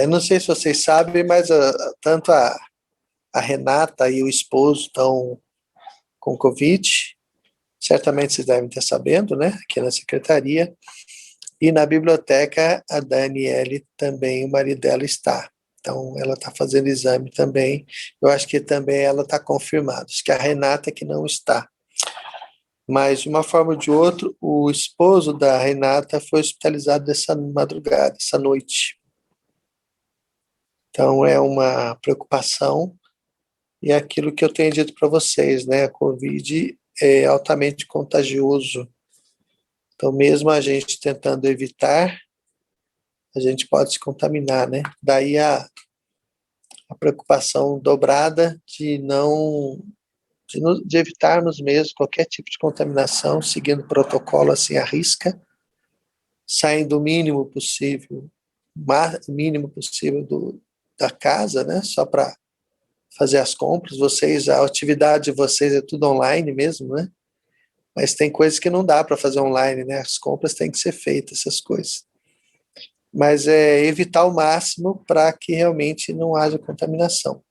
Eu não sei se vocês sabem, mas tanto a Renata e o esposo estão com Covid. Certamente vocês devem estar sabendo, né? Aqui na secretaria. E na biblioteca, a Daniele também, o marido dela está. Então, ela está fazendo exame também. Eu acho que também ela está confirmada. Acho que a Renata que não está. Mas, de uma forma ou de outra, o esposo da Renata foi hospitalizado essa madrugada, essa noite. Então, é uma preocupação. E é aquilo que eu tenho dito para vocês, né? A Covid é altamente contagioso. Então, mesmo a gente tentando evitar, a gente pode se contaminar, né? Daí a preocupação dobrada de não de evitarmos mesmo qualquer tipo de contaminação, seguindo o protocolo assim à risca, saindo o mínimo possível, mínimo possível da casa, né? Só para fazer as compras. Vocês, a atividade de vocês é tudo online mesmo, né? Mas tem coisas que não dá para fazer online, né? As compras têm que ser feitas, essas coisas. Mas é evitar ao máximo para que realmente não haja contaminação.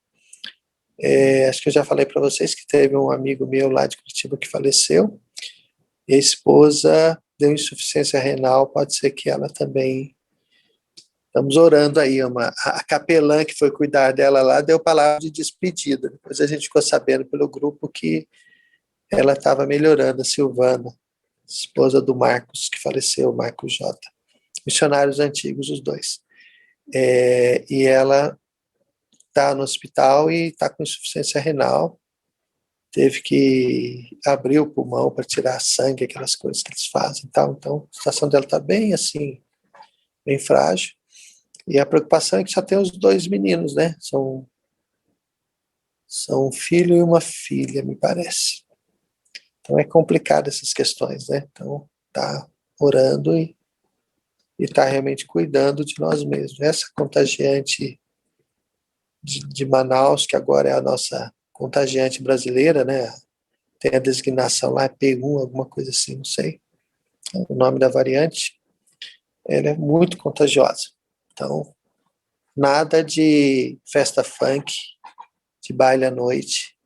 Acho que eu já falei para vocês que teve um amigo meu lá de Curitiba que faleceu, e a esposa deu insuficiência renal, pode ser que ela também. Estamos orando aí, a capelã que foi cuidar dela lá deu palavra de despedida. Depois a gente ficou sabendo pelo grupo que ela estava melhorando, a Silvana, esposa do Marcos, que faleceu, Marcos J. Missionários antigos, os dois. E ela está no hospital e está com insuficiência renal. Teve que abrir o pulmão para tirar sangue, aquelas coisas que eles fazem. Então, a situação dela está bem assim, bem frágil. E a preocupação é que só tem os dois meninos, né? São um filho e uma filha, me parece. Então é complicado essas questões, né? Então tá orando e tá realmente cuidando de nós mesmos. Essa contagiante de Manaus, que agora é a nossa contagiante brasileira, né? Tem a designação lá, P1, alguma coisa assim, não sei. O nome da variante. Ela é muito contagiosa. Então, nada de festa funk, de baile à noite,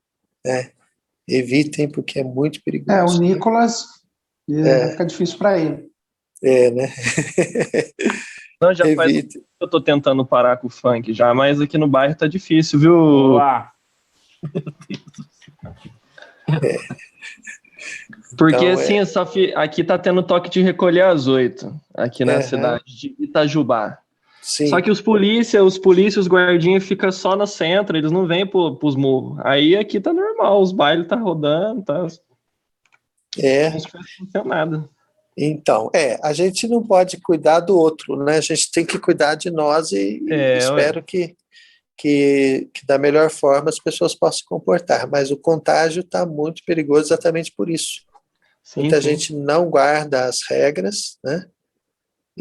né? Evitem, porque é muito O perigoso. Nicolas, vai ficar difícil para ele. Né? Não, já faz Evite. eu tô tentando parar com o funk já, mas aqui no bairro tá difícil, viu? Olá. Porque então, assim, aqui tá tendo toque de recolher às 8, aqui na cidade de Itajubá. Sim. Só que os polícia, os guardinhas ficam só no centro, eles não vêm pros morros. Aí aqui tá normal, os bailes tá rodando, tá... Não funciona nada. Então, a gente não pode cuidar do outro, né? A gente tem que cuidar de nós e espero que da melhor forma as pessoas possam se comportar. Mas o contágio está muito perigoso exatamente por isso. Muita gente não guarda as regras, né?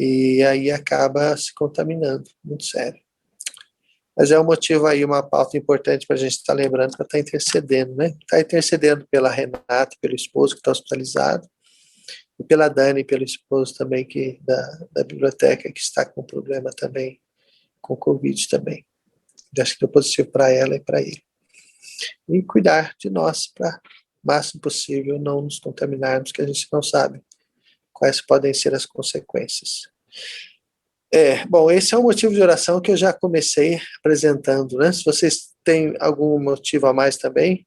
E aí acaba se contaminando, muito sério. Mas é um motivo aí, uma pauta importante para a gente estar lembrando, para estar intercedendo, né? Está intercedendo pela Renata, pelo esposo que está hospitalizado, e pela Dani, pelo esposo também da biblioteca, que está com problema também, com Covid também. Acho que deu positivo para ela e para ele. E cuidar de nós para, o máximo possível, não nos contaminarmos, que a gente não sabe quais podem ser as consequências. Bom, esse é um motivo de oração que eu já comecei apresentando, né? Se vocês têm algum motivo a mais também,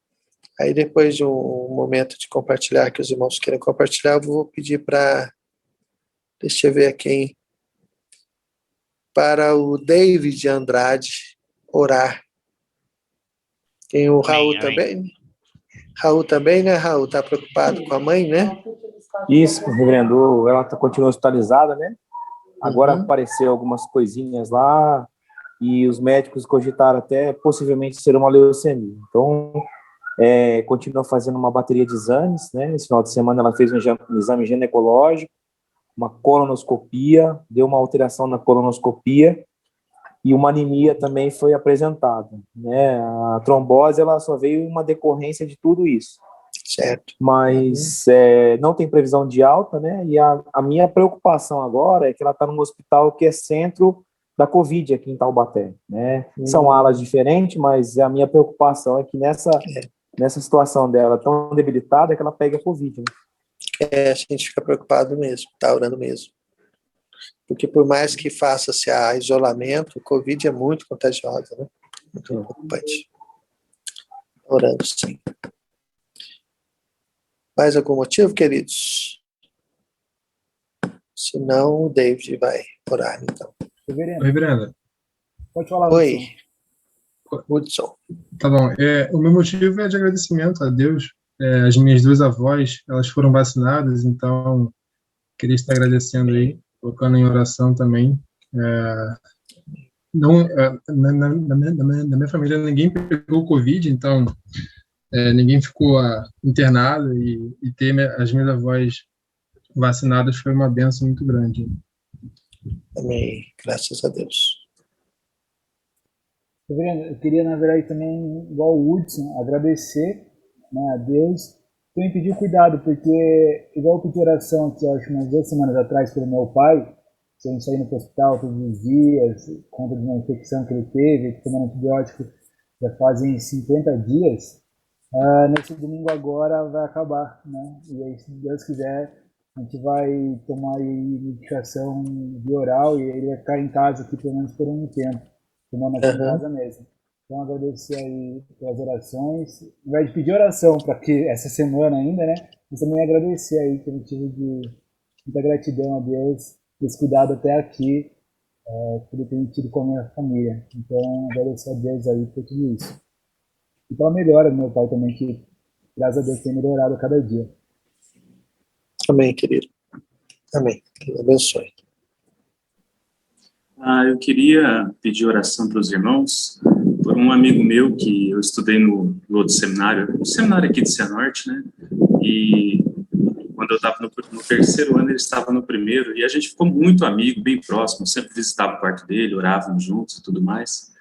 aí depois de um momento de compartilhar, que os irmãos queiram compartilhar, eu vou pedir para, deixa eu ver aqui, para o David Andrade orar. Tem o Raul também. Raul também, né, Raul? Está preocupado com a mãe, né? Isso, reverendo, ela continua hospitalizada, né? Agora apareceu algumas coisinhas lá e os médicos cogitaram até possivelmente ser uma leucemia. Então, continua fazendo uma bateria de exames, né? Esse final de semana ela fez um exame ginecológico, uma colonoscopia, deu uma alteração na colonoscopia e uma anemia também foi apresentada, né? A trombose, ela só veio uma decorrência de tudo isso. Certo. Mas não tem previsão de alta, né? E a minha preocupação agora é que ela está num hospital que é centro da Covid aqui em Taubaté, né? São alas diferentes, mas a minha preocupação é que nessa situação dela tão debilitada, é que ela pega a Covid, né? A gente fica preocupado mesmo, tá orando mesmo. Porque por mais que faça-se a isolamento, o Covid é muito contagiosa, né? Muito preocupante. Orando, sim. Mais algum motivo, queridos? Se não, o David vai orar, então. Oi, Brenda. Pode falar, Oi, Hudson. Hudson. Tá bom. O meu motivo é de agradecimento a Deus. As minhas duas avós, elas foram vacinadas, então queria estar agradecendo aí, colocando em oração também. Não, na minha família ninguém pegou Covid, então ninguém ficou internado e ter as minhas avós vacinadas foi uma bênção muito grande. Amém. Graças a Deus. Reverendo, eu queria, na verdade, também, igual o Hudson, agradecer, né, a Deus. Também pedir cuidado, porque, igual eu pedi oração aqui, acho umas 2 semanas atrás, pelo meu pai, sem sair no hospital todos os dias, conta de uma infecção que ele teve, tomando antibiótico já fazem 50 dias. Nesse domingo agora vai acabar, né? E aí, se Deus quiser, a gente vai tomar aí medicação via oral e ele vai ficar em casa aqui pelo menos por um tempo, tomando aqui em casa mesmo. Então, agradecer aí pelas orações. Ao invés de pedir oração para que essa semana ainda, né? Mas também agradecer aí pelo motivo de muita gratidão a Deus, por esse cuidado até aqui, por ele ter tido com a minha família. Então, agradecer a Deus aí por tudo isso. E pela melhora do meu pai também, que graças a Deus tem melhorado a cada dia. Amém, querido. Amém. Deus abençoe. Eu queria pedir oração para os irmãos por um amigo meu que eu estudei no outro seminário, um seminário aqui de Cianorte, né? E quando eu estava no 3º ano, ele estava no 1º, e a gente ficou muito amigo, bem próximo, sempre visitava o quarto dele, orávamos juntos e tudo mais.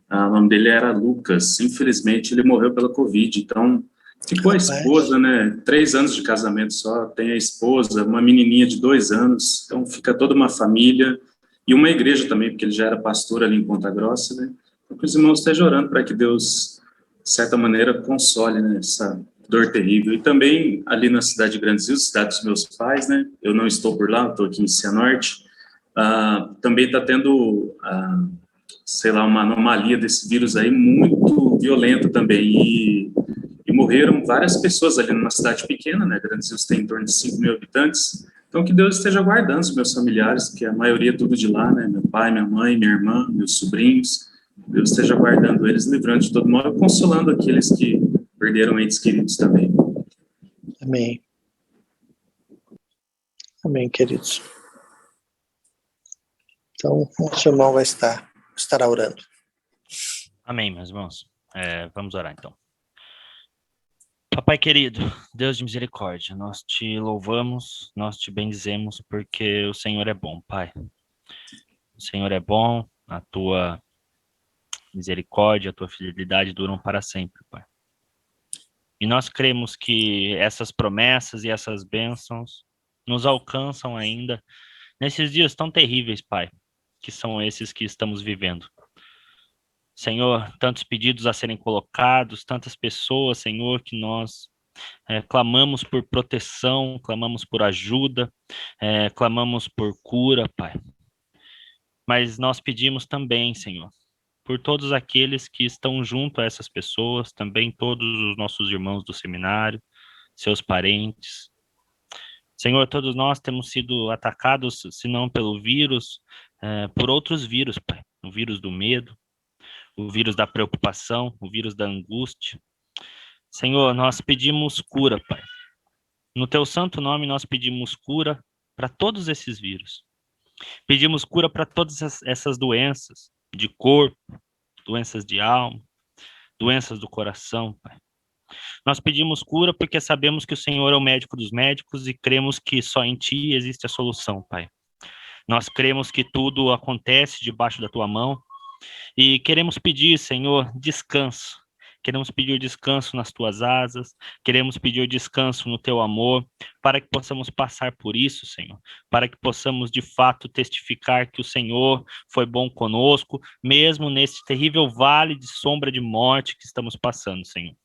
O nome dele era Lucas. Infelizmente, ele morreu pela Covid, então ficou a esposa, né? 3 anos de casamento só, tem a esposa, uma menininha de 2 anos, então fica toda uma família, e uma igreja também, porque ele já era pastor ali em Ponta Grossa, né? Então, que os irmãos estejam orando para que Deus, de certa maneira, console, né, essa dor terrível. E também ali na cidade de Grandes Rios, cidade dos meus pais, né? Eu não estou por lá, estou aqui em Cianorte. Também está tendo, sei lá, uma anomalia desse vírus aí muito violenta também. E morreram várias pessoas ali numa cidade pequena, né? Grandes Rios tem em torno de 5.000 habitantes. Então, que Deus esteja guardando os meus familiares, que a maioria é tudo de lá, né? Meu pai, minha mãe, minha irmã, meus sobrinhos. Deus esteja guardando eles, livrando de todo mal e consolando aqueles que perderam entes queridos também. Amém. Amém, queridos. Então, o nosso irmão estará orando. Amém, meus irmãos. Vamos orar, então. Papai querido, Deus de misericórdia, nós te louvamos, nós te bendizemos, porque o Senhor é bom, Pai. O Senhor é bom, a tua misericórdia, a tua fidelidade duram para sempre, Pai. E nós cremos que essas promessas e essas bênçãos nos alcançam ainda nesses dias tão terríveis, Pai, que são esses que estamos vivendo. Senhor, tantos pedidos a serem colocados, tantas pessoas, Senhor, que nós clamamos por proteção, clamamos por ajuda, clamamos por cura, Pai. Mas nós pedimos também, Senhor, por todos aqueles que estão junto a essas pessoas, também todos os nossos irmãos do seminário, seus parentes. Senhor, todos nós temos sido atacados, se não pelo vírus, por outros vírus, Pai. O vírus do medo, o vírus da preocupação, o vírus da angústia. Senhor, nós pedimos cura, Pai. No teu santo nome nós pedimos cura para todos esses vírus. Pedimos cura para todas essas doenças de corpo, doenças de alma, doenças do coração, Pai. Nós pedimos cura porque sabemos que o Senhor é o médico dos médicos e cremos que só em Ti existe a solução, Pai. Nós cremos que tudo acontece debaixo da Tua mão e queremos pedir, Senhor, descanso. queremos pedir o descanso nas tuas asas, queremos pedir o descanso no teu amor, para que possamos passar por isso, Senhor, para que possamos de fato testificar que o Senhor foi bom conosco, mesmo nesse terrível vale de sombra de morte que estamos passando, Senhor.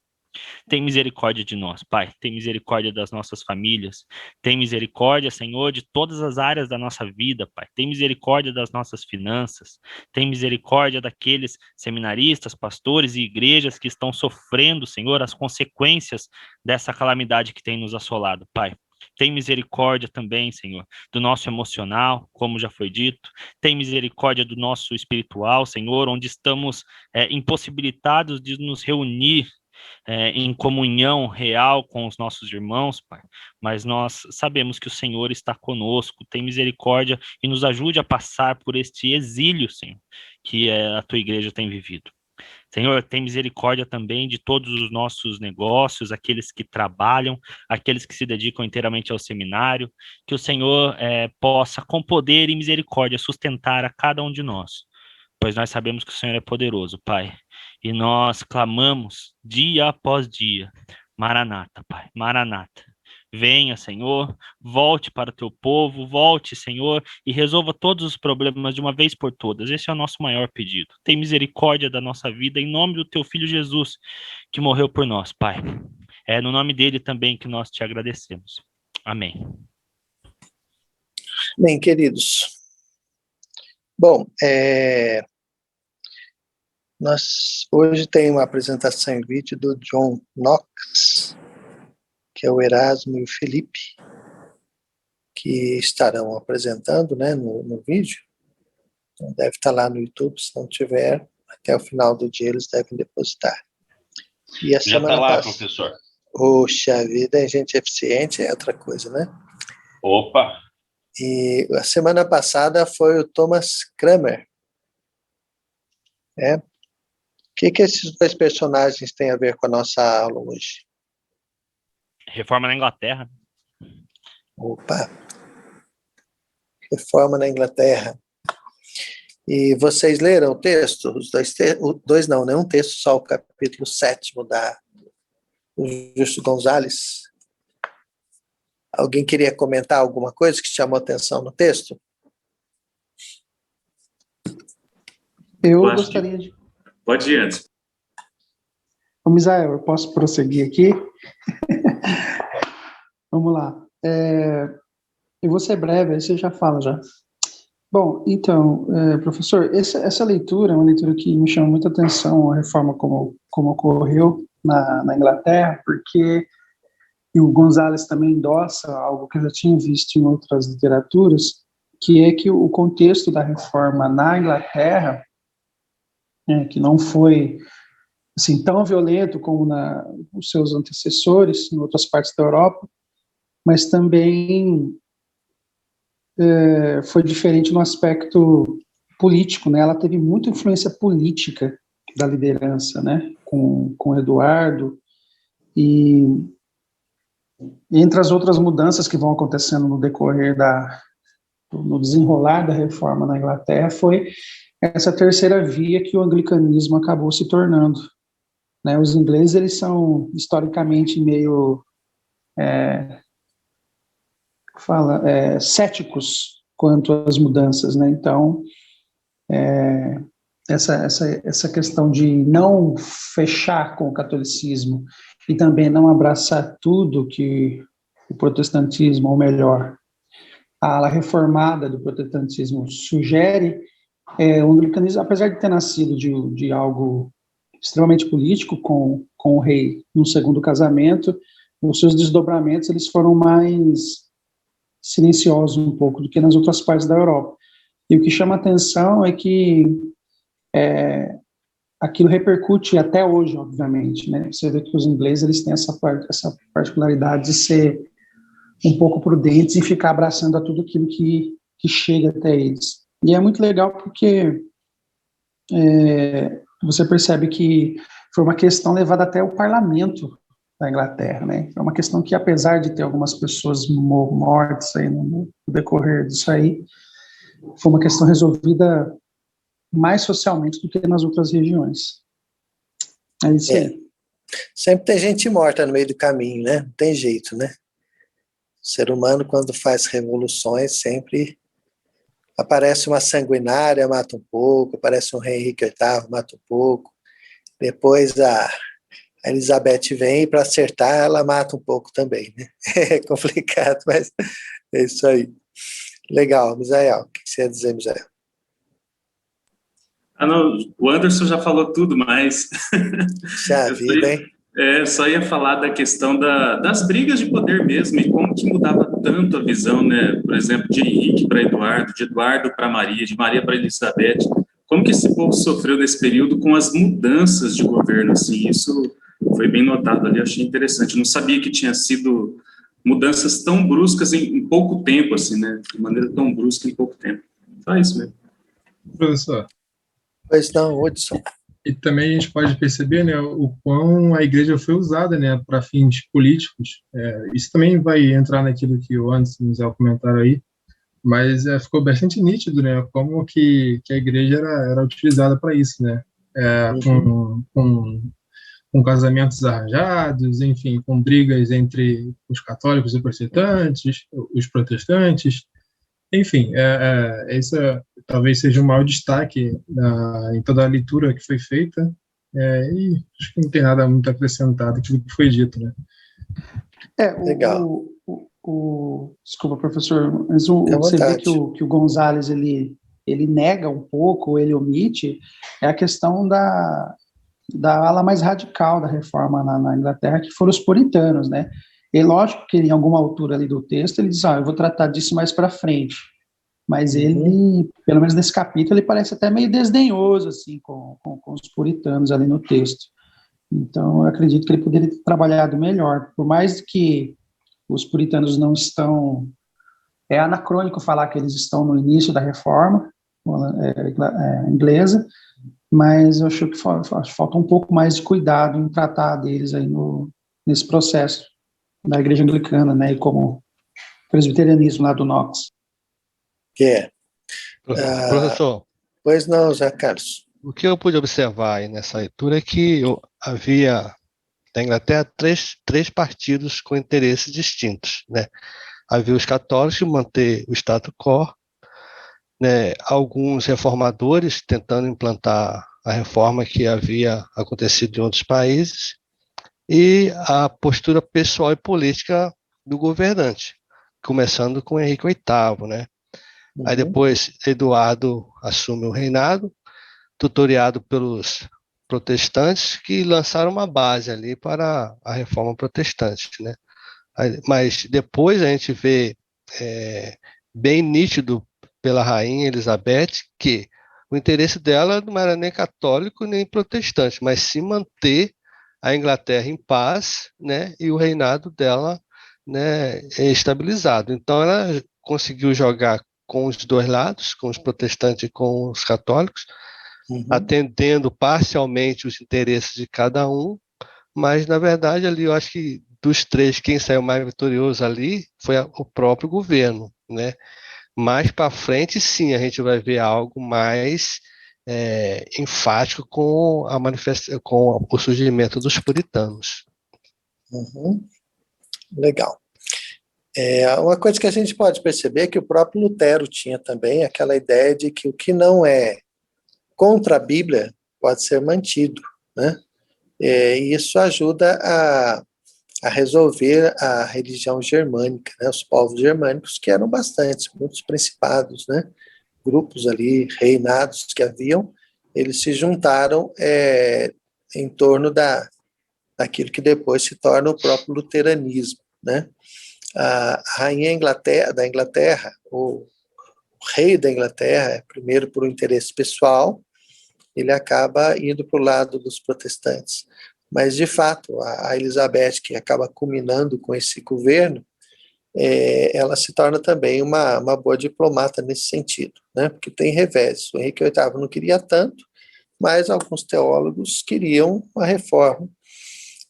Tem misericórdia de nós, Pai. Tem misericórdia das nossas famílias. Tem misericórdia, Senhor, de todas as áreas da nossa vida, Pai. Tem misericórdia das nossas finanças. Tem misericórdia daqueles seminaristas, pastores e igrejas que estão sofrendo, Senhor, as consequências dessa calamidade que tem nos assolado, Pai. Tem misericórdia também, Senhor, do nosso emocional, como já foi dito. Tem misericórdia do nosso espiritual, Senhor, onde estamos impossibilitados de nos reunir em comunhão real com os nossos irmãos, Pai, mas nós sabemos que o Senhor está conosco, tem misericórdia e nos ajude a passar por este exílio, Senhor, que a tua igreja tem vivido. Senhor, tem misericórdia também de todos os nossos negócios, aqueles que trabalham, aqueles que se dedicam inteiramente ao seminário, que o Senhor possa, com poder e misericórdia, sustentar a cada um de nós, pois nós sabemos que o Senhor é poderoso, Pai, e nós clamamos dia após dia, Maranata, Pai, Maranata. Venha, Senhor, volte para o teu povo, volte, Senhor, e resolva todos os problemas de uma vez por todas. Esse é o nosso maior pedido. Tem misericórdia da nossa vida, em nome do teu Filho Jesus, que morreu por nós, Pai. É no nome dele também que nós te agradecemos. Amém. Bem, queridos. Bom, nós hoje tem uma apresentação em vídeo do John Knox, que é o Erasmo e o Felipe, que estarão apresentando, né, no vídeo. Então, deve estar lá no YouTube, se não tiver, até o final do dia eles devem depositar. E a já está lá, professor. Poxa vida, gente eficiente é outra coisa, né? Opa! E a semana passada foi o Thomas Cranmer. O que esses dois personagens têm a ver com a nossa aula hoje? Reforma na Inglaterra. Opa! Reforma na Inglaterra. E vocês leram o texto? Dois não, né? Um texto só, o capítulo 7 do Justo Gonzalez. Alguém queria comentar alguma coisa que chamou atenção no texto? Eu gostaria de... Pode ir antes. Ô, Misael, eu posso prosseguir aqui? Vamos lá. Eu vou ser breve, aí você já fala já. Bom, então, professor, essa leitura é uma leitura que me chama muita atenção, a reforma como ocorreu na Inglaterra, porque e o Gonzalez também endossa algo que eu já tinha visto em outras literaturas, que é que o contexto da reforma na Inglaterra, que não foi assim, tão violento como os seus antecessores em outras partes da Europa, mas também foi diferente no aspecto político, né? Ela teve muita influência política da liderança, né? Com Eduardo, e entre as outras mudanças que vão acontecendo no decorrer no desenrolar da reforma na Inglaterra, foi essa terceira via que o anglicanismo acabou se tornando, né? Os ingleses, eles são historicamente meio céticos quanto às mudanças, né? Então, essa questão de não fechar com o catolicismo e também não abraçar tudo que o protestantismo, ou melhor, a ala reformada do protestantismo sugere, o anglicanismo, apesar de ter nascido de algo extremamente político com o rei no segundo casamento, os seus desdobramentos eles foram mais silenciosos um pouco do que nas outras partes da Europa. E o que chama atenção é que aquilo repercute até hoje, obviamente, né? Você vê que os ingleses eles têm essa particularidade de ser um pouco prudentes e ficar abraçando a tudo aquilo que chega até eles. E é muito legal porque você percebe que foi uma questão levada até o parlamento da Inglaterra, né? É uma questão que, apesar de ter algumas pessoas mortas aí no decorrer disso aí, foi uma questão resolvida mais socialmente do que nas outras regiões. É isso aí. Sempre tem gente morta no meio do caminho, né? Não tem jeito, né? O ser humano, quando faz revoluções, sempre aparece uma sanguinária, mata um pouco, aparece um rei Henrique VIII, mata um pouco. Depois a Elizabeth vem e para acertar ela mata um pouco também, né? É complicado, mas é isso aí. Legal, Misael. O que você ia dizer, Misael? Ah, não, o Anderson já falou tudo, mas Já vida, hein? Só ia falar da questão das brigas de poder mesmo e como que mudava tanto a visão, né? Por exemplo, de Henrique para Eduardo, de Eduardo para Maria, de Maria para Elizabeth. Como que esse povo sofreu nesse período com as mudanças de governo, assim? Isso foi bem notado ali, eu achei interessante. Eu não sabia que tinha sido mudanças tão bruscas em pouco tempo, assim, né? De maneira tão brusca em pouco tempo. Só isso mesmo. Professor, Pois não, Hudson. e também a gente pode perceber, né, o quão a igreja foi usada, né, para fins políticos. Isso também vai entrar naquilo que o Anderson nos comentaram aí, mas ficou bastante nítido, né, como que a igreja era utilizada para isso, né, com casamentos arranjados, enfim, com brigas entre os católicos e os protestantes, enfim, esse talvez seja o maior destaque em toda a leitura que foi feita, e acho que não tem nada muito acrescentado aquilo que foi dito, né? Legal. Desculpa, professor, mas você vê que o Gonzales ele nega um pouco, ele omite, é a questão da ala mais radical da reforma na Inglaterra, que foram os puritanos, né? E lógico que em alguma altura ali do texto ele diz, eu vou tratar disso mais para frente, mas ele, pelo menos nesse capítulo, ele parece até meio desdenhoso, assim, com os puritanos ali no texto. Então, eu acredito que ele poderia ter trabalhado melhor, por mais que os puritanos não estão... É anacrônico falar que eles estão no início da reforma inglesa, mas eu acho que falta um pouco mais de cuidado em tratar deles aí nesse processo da igreja anglicana, né, e como presbiterianismo lá do Knox. Professor, pois não, Zé Carlos. O que eu pude observar aí nessa leitura é que havia na Inglaterra três partidos com interesses distintos, né? Havia os católicos que manter o status quo, né? Alguns reformadores tentando implantar a reforma que havia acontecido em outros países, e a postura pessoal e política do governante, começando com Henrique VIII, né? Aí depois Eduardo assume o reinado, tutoriado pelos protestantes, que lançaram uma base ali para a reforma protestante, né? Mas depois a gente vê bem nítido pela rainha Elizabeth que o interesse dela não era nem católico nem protestante, mas sim manter a Inglaterra em paz, né, e o reinado dela, né, estabilizado. Então ela conseguiu jogar com os dois lados, com os protestantes e com os católicos, atendendo parcialmente os interesses de cada um, mas na verdade ali eu acho que dos três quem saiu mais vitorioso ali foi o próprio governo, né? Mais para frente, sim, a gente vai ver algo mais enfático com com o surgimento dos puritanos. Legal. Uma coisa que a gente pode perceber é que o próprio Lutero tinha também aquela ideia de que o que não é contra a Bíblia pode ser mantido, né? E isso ajuda a resolver a religião germânica, né? Os povos germânicos, que eram bastantes, muitos principados, né? Grupos ali, reinados que haviam, eles se juntaram em torno daquilo que depois se torna o próprio luteranismo, né? A rainha da Inglaterra, o rei da Inglaterra, primeiro por um interesse pessoal, ele acaba indo para o lado dos protestantes. Mas, de fato, a Elizabeth, que acaba culminando com esse governo, ela se torna também uma boa diplomata nesse sentido, né? Porque tem revés. O Henrique VIII não queria tanto, mas alguns teólogos queriam uma reforma.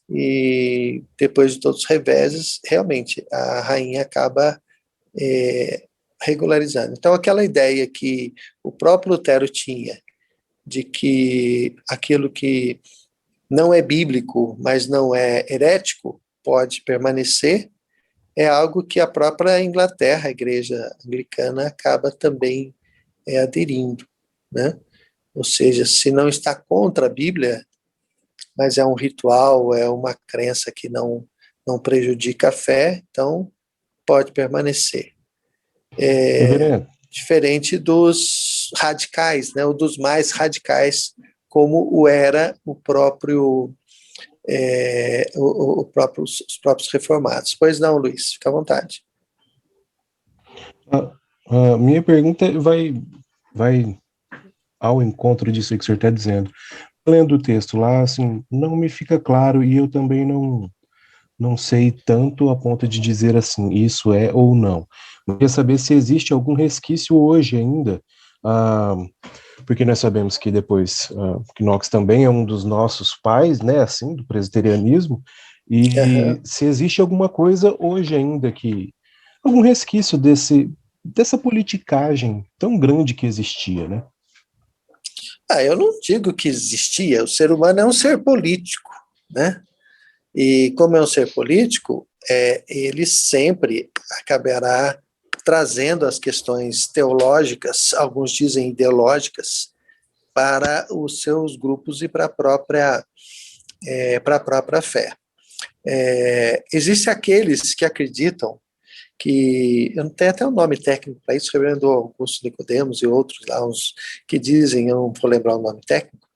E depois de todos os reveses, realmente, a rainha acaba regularizando. Então, aquela ideia que o próprio Lutero tinha de que aquilo que não é bíblico, mas não é herético, pode permanecer, é algo que a própria Inglaterra, a igreja anglicana, acaba também aderindo, né? Ou seja, se não está contra a Bíblia, mas é um ritual, é uma crença que não prejudica a fé, então pode permanecer. Diferente dos radicais, né, ou dos mais radicais, como o era o próprio, os próprios reformados. Pois não, Luiz, fica à vontade. A minha pergunta vai ao encontro disso que o senhor está dizendo. Lendo o texto lá, assim, não me fica claro, e eu também não sei tanto a ponto de dizer assim, isso é ou não. Eu queria saber se existe algum resquício hoje ainda, porque nós sabemos que depois, Knox também é um dos nossos pais, né, assim, do presbiterianismo, e se existe alguma coisa hoje ainda algum resquício dessa politicagem tão grande que existia, né? Eu não digo que existia, o ser humano é um ser político, né? E como é um ser político, ele sempre acabará trazendo as questões teológicas, alguns dizem ideológicas, para os seus grupos e para a própria fé. Existem aqueles que acreditam que, eu não tenho até um nome técnico para isso, reverendo Augusto Nicodemos e outros lá, uns que dizem, eu não vou lembrar o nome técnico,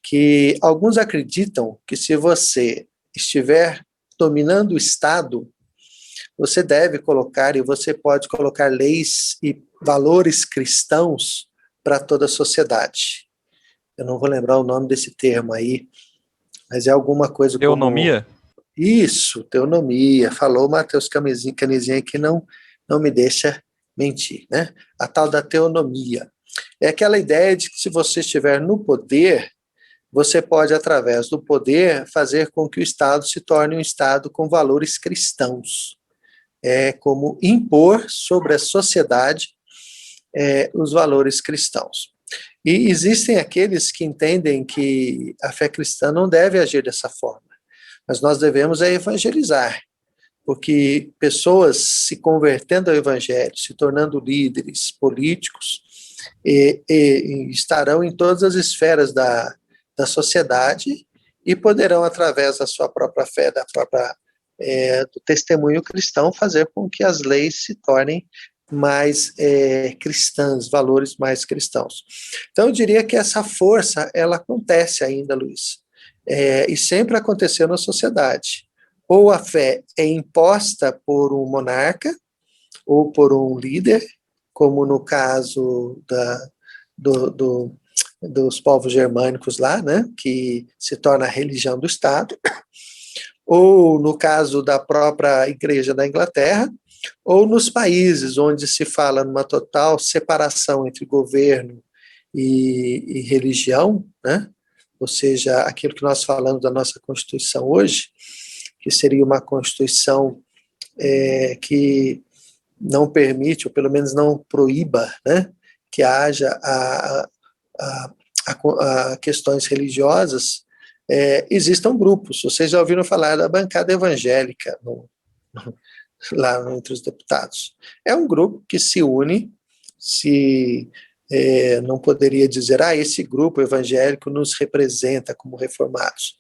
que alguns acreditam que se você estiver dominando o Estado, você deve colocar, e você pode colocar leis e valores cristãos para toda a sociedade. Eu não vou lembrar o nome desse termo aí, mas é alguma coisa Teonomia? como... Isso, teonomia. Falou o Matheus Canizinho que não me deixa mentir, né? A tal da teonomia. É aquela ideia de que se você estiver no poder, você pode, através do poder, fazer com que o Estado se torne um Estado com valores cristãos. É como impor sobre a sociedade os valores cristãos. E existem aqueles que entendem que a fé cristã não deve agir dessa forma, mas nós devemos evangelizar, porque pessoas se convertendo ao evangelho, se tornando líderes políticos, estarão em todas as esferas da sociedade e poderão, através da sua própria fé, do testemunho cristão, fazer com que as leis se tornem mais cristãs, valores mais cristãos. Então, eu diria que essa força, ela acontece ainda, Luiz, e sempre aconteceu na sociedade. Ou a fé é imposta por um monarca, ou por um líder, como no caso dos povos germânicos lá, né, que se torna a religião do Estado, ou no caso da própria Igreja da Inglaterra, ou nos países onde se fala numa total separação entre governo e religião, né, ou seja, aquilo que nós falamos da nossa Constituição hoje, que seria uma Constituição que não permite, ou pelo menos não proíba, né, que haja a questões religiosas, existam grupos. Vocês já ouviram falar da bancada evangélica lá entre os deputados. É um grupo que se une, não poderia dizer, esse grupo evangélico nos representa como reformados.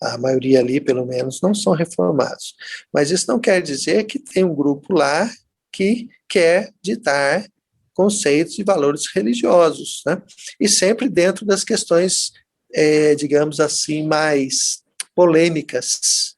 A maioria ali, pelo menos, não são reformados. Mas isso não quer dizer que tem um grupo lá que quer ditar conceitos e valores religiosos, né? E sempre dentro das questões, digamos assim, mais polêmicas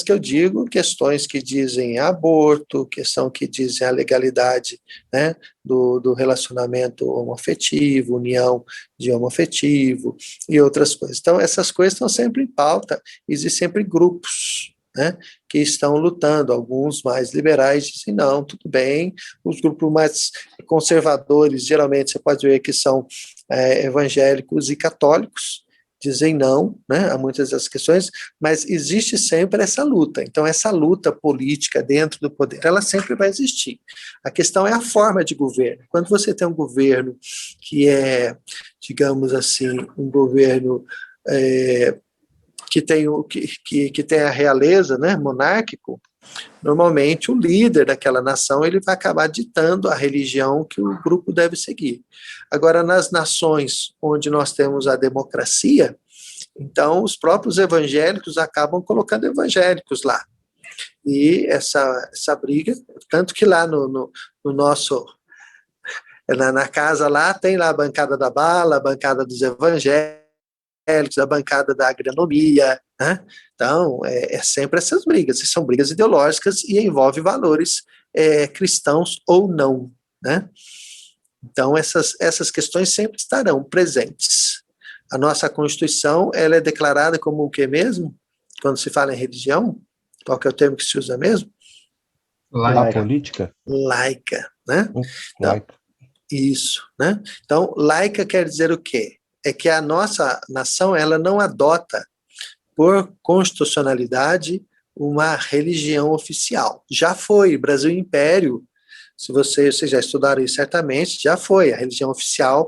que eu digo, questões que dizem aborto, questão que dizem a legalidade, né, do relacionamento homoafetivo, união de homoafetivo e outras coisas. Então, essas coisas estão sempre em pauta, existem sempre grupos, né, que estão lutando, alguns mais liberais dizem não, tudo bem, os grupos mais conservadores, geralmente você pode ver que são evangélicos e católicos, dizem não, né, a muitas das questões, mas existe sempre essa luta. Então, essa luta política dentro do poder, ela sempre vai existir. A questão é a forma de governo. Quando você tem um governo que é, digamos assim, um governo que tem a realeza, né, monárquico, normalmente o líder daquela nação ele vai acabar ditando a religião que o grupo deve seguir. Agora, nas nações onde nós temos a democracia, então os próprios evangélicos acabam colocando evangélicos lá. E essa briga, tanto que lá no nosso, na casa lá, tem lá a bancada da bala, a bancada dos evangélicos, a bancada da agronomia, né? Então, é sempre essas brigas, são brigas ideológicas e envolvem valores cristãos ou não, né? Então, essas questões sempre estarão presentes. A nossa Constituição, ela é declarada como o que mesmo? Quando se fala em religião, qual que é o termo que se usa mesmo? Laica. Política? Laica, né? Laica. Isso, né? Então, laica quer dizer o quê? É que a nossa nação, ela não adota, por constitucionalidade, uma religião oficial. Já foi, Brasil Império, se vocês já estudaram isso certamente, já foi, a religião oficial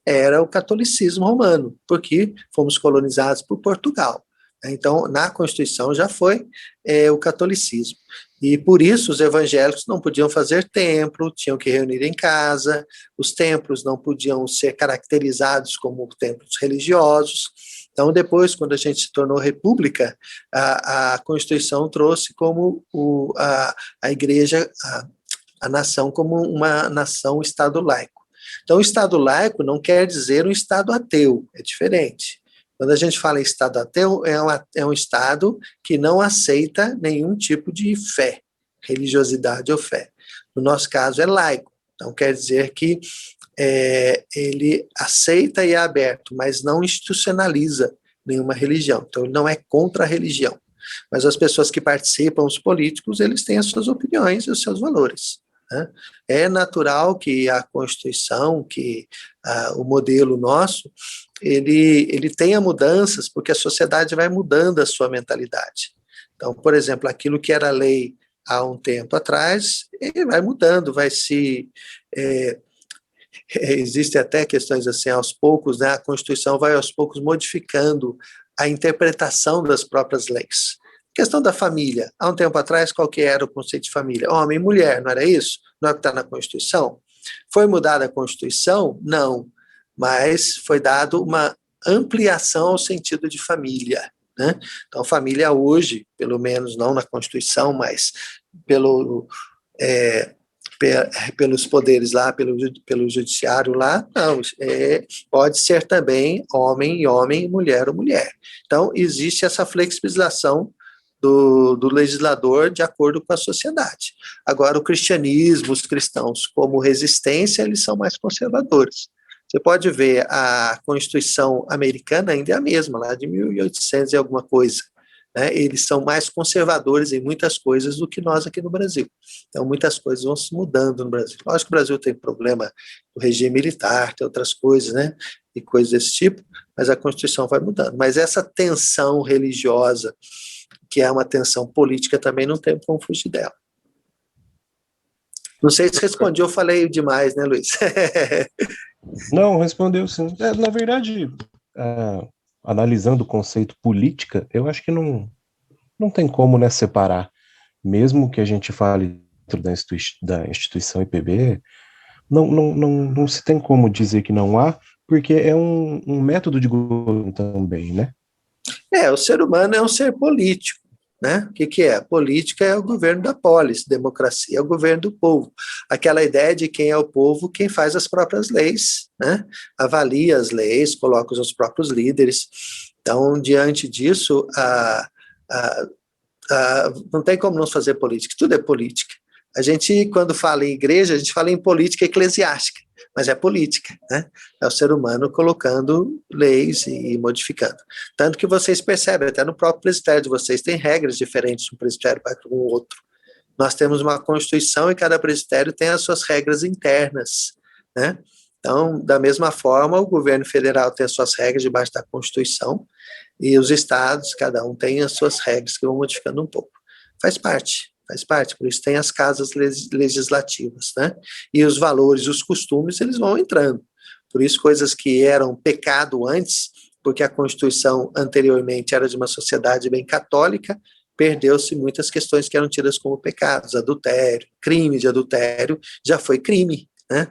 era o catolicismo romano, porque fomos colonizados por Portugal. Então, na Constituição já foi o catolicismo. E por isso os evangélicos não podiam fazer templo, tinham que reunir em casa, os templos não podiam ser caracterizados como templos religiosos. Então, depois, quando a gente se tornou república, a Constituição trouxe como a igreja, a nação, como uma nação, Estado laico. Então, o Estado laico não quer dizer um Estado ateu, é diferente. Quando a gente fala em Estado ateu, é um Estado que não aceita nenhum tipo de fé, religiosidade ou fé. No nosso caso, é laico. Então, quer dizer que ele aceita e é aberto, mas não institucionaliza nenhuma religião. Então, ele não é contra a religião. Mas as pessoas que participam, os políticos, eles têm as suas opiniões e os seus valores, né? É natural que a Constituição, que o modelo nosso, ele tenha mudanças, porque a sociedade vai mudando a sua mentalidade. Então, por exemplo, aquilo que era lei há um tempo atrás, ele vai mudando, vai se... existem até questões assim, aos poucos, né, a Constituição vai aos poucos modificando a interpretação das próprias leis. Questão da família, há um tempo atrás, qual que era o conceito de família? Homem e mulher, não era isso? Não é o que está na Constituição? Foi mudada a Constituição? Não, mas foi dado uma ampliação ao sentido de família, né? Então, família hoje, pelo menos não na Constituição, mas pelos poderes lá, pelo judiciário lá, não, pode ser também homem e homem, mulher ou mulher. Então, existe essa flexibilização do legislador de acordo com a sociedade. Agora, o cristianismo, os cristãos, como resistência, eles são mais conservadores. Você pode ver, a Constituição americana ainda é a mesma, lá de 1800 e alguma coisa, né? Eles são mais conservadores em muitas coisas do que nós aqui no Brasil. Então, muitas coisas vão se mudando no Brasil. Lógico que o Brasil tem problema do regime militar, tem outras coisas, né? E coisas desse tipo, mas a Constituição vai mudando. Mas essa tensão religiosa, que é uma tensão política, também não tem como fugir dela. Não sei se respondi, eu falei demais, né, Luiz? Não, respondeu sim. Na verdade, analisando o conceito política, eu acho que não tem como, né, separar. Mesmo que a gente fale dentro da instituição IPB, não se tem como dizer que não há, porque é um método de governo também, né? O ser humano é um ser político, né? O que é? Política é o governo da polis, democracia é o governo do povo. Aquela ideia de quem é o povo, quem faz as próprias leis, né? Avalia as leis, coloca os seus próprios líderes. Então, diante disso, não tem como não fazer política, tudo é política. A gente, quando fala em igreja, a gente fala em política eclesiástica, mas é política, né? É o ser humano colocando leis e modificando. Tanto que vocês percebem, até no próprio presbitério de vocês, tem regras diferentes de um presbitério para um outro. Nós temos uma Constituição e cada presbitério tem as suas regras internas, né? Então, da mesma forma, o governo federal tem as suas regras debaixo da Constituição e os estados, cada um tem as suas regras que vão modificando um pouco. Faz parte, por isso tem as casas legislativas, né? E os valores, os costumes, eles vão entrando. Por isso, coisas que eram pecado antes, porque a Constituição anteriormente era de uma sociedade bem católica, perdeu-se muitas questões que eram tidas como pecados, adultério, crime de adultério, já foi crime, né?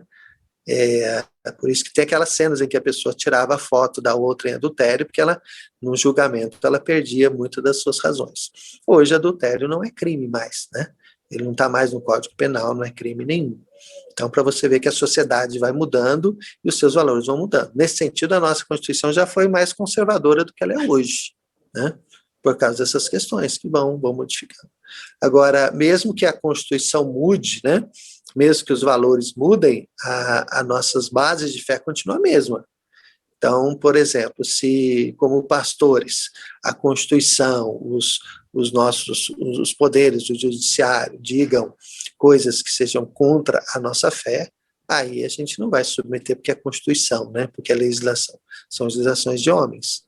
É por isso que tem aquelas cenas em que a pessoa tirava a foto da outra em adultério, porque ela, no julgamento, ela perdia muito das suas razões. Hoje, adultério não é crime mais, né? Ele não está mais no Código Penal, não é crime nenhum. Então, para você ver que a sociedade vai mudando e os seus valores vão mudando. Nesse sentido, a nossa Constituição já foi mais conservadora do que ela é hoje, né? Por causa dessas questões que vão modificando. Agora, mesmo que a Constituição mude, né? Mesmo que os valores mudem, as nossas bases de fé continuam a mesma. Então, por exemplo, se, como pastores, a Constituição, os poderes do judiciário digam coisas que sejam contra a nossa fé, aí a gente não vai se submeter porque é Constituição, né? Porque é legislação. São legislações de homens.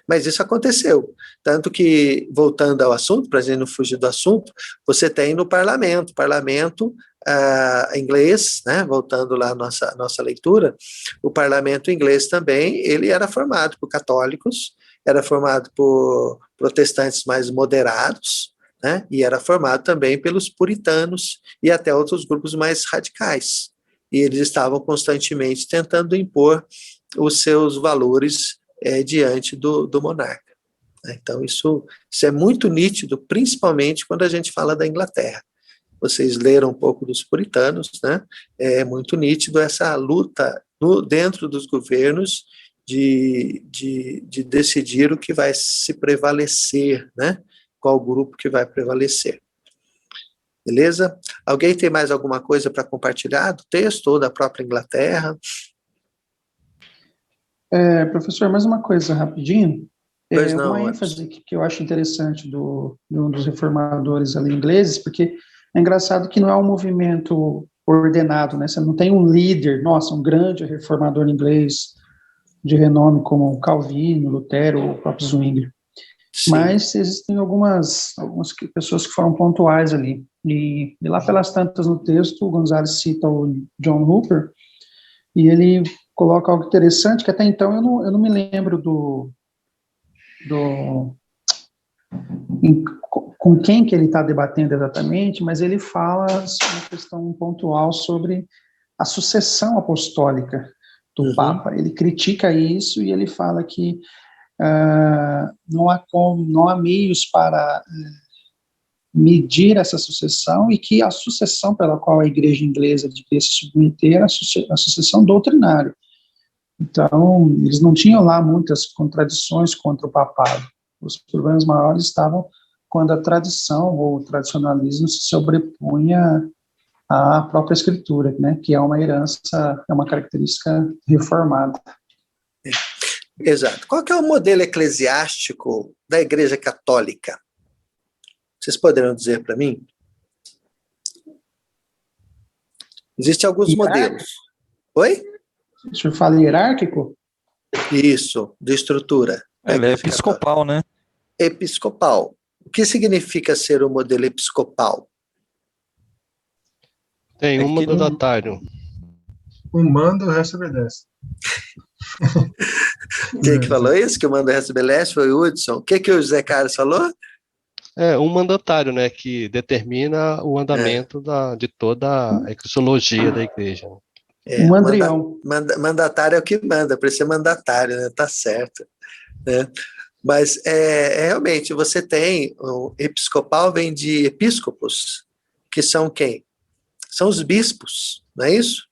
Mas isso aconteceu. Tanto que, voltando ao assunto, para a gente não fugir do assunto, você tem no parlamento inglês, né, voltando lá à nossa leitura, o parlamento inglês também, ele era formado por católicos, era formado por protestantes mais moderados, né, e era formado também pelos puritanos e até outros grupos mais radicais. E eles estavam constantemente tentando impor os seus valores diante do monarca. Então, isso é muito nítido, principalmente quando a gente fala da Inglaterra. Vocês leram um pouco dos puritanos, né? É muito nítido essa luta dentro dos governos de decidir o que vai se prevalecer, né? Qual grupo que vai prevalecer. Beleza? Alguém tem mais alguma coisa para compartilhar do texto ou da própria Inglaterra? Professor, mais uma coisa rapidinho. Pois não, uma ênfase que eu acho interessante de um dos reformadores ali ingleses, porque é engraçado que não é um movimento ordenado, né? Você não tem um líder, nossa, um grande reformador inglês de renome como Calvino, Lutero ou o próprio Zwingli. Sim. Mas existem algumas pessoas que foram pontuais ali. E lá pelas tantas no texto, o Gonzales cita o John Hooper, e ele coloca algo interessante, que até então eu não me lembro com quem que ele está debatendo exatamente, mas ele fala uma questão pontual sobre a sucessão apostólica do Papa. Ele critica isso e ele fala que não há meios para medir essa sucessão e que a sucessão pela qual a igreja inglesa devia se submeter era a sucessão doutrinária. Então, eles não tinham lá muitas contradições contra o papado. Os problemas maiores estavam quando a tradição ou o tradicionalismo se sobrepunha à própria escritura, né, que é uma herança, é uma característica reformada. Exato. Qual que é o modelo eclesiástico da Igreja Católica? Vocês poderiam dizer para mim? Existem alguns modelos. Oi? O senhor fala hierárquico? Isso, de estrutura. Ele é episcopal, né? Episcopal. O que significa ser um modelo episcopal? Tem um mandatário. Um manda, o resto obedece. Quem que falou isso? Que o manda, o resto obedece? Foi o Hudson. O que o José Carlos falou? Um mandatário, né, que determina o andamento de toda a eclesiologia da igreja. Um andrião. Mandatário é o que manda, para ser mandatário, né? Tá certo. Né? Mas realmente você tem o episcopal, vem de episcopos, que são quem? São os bispos, não é isso?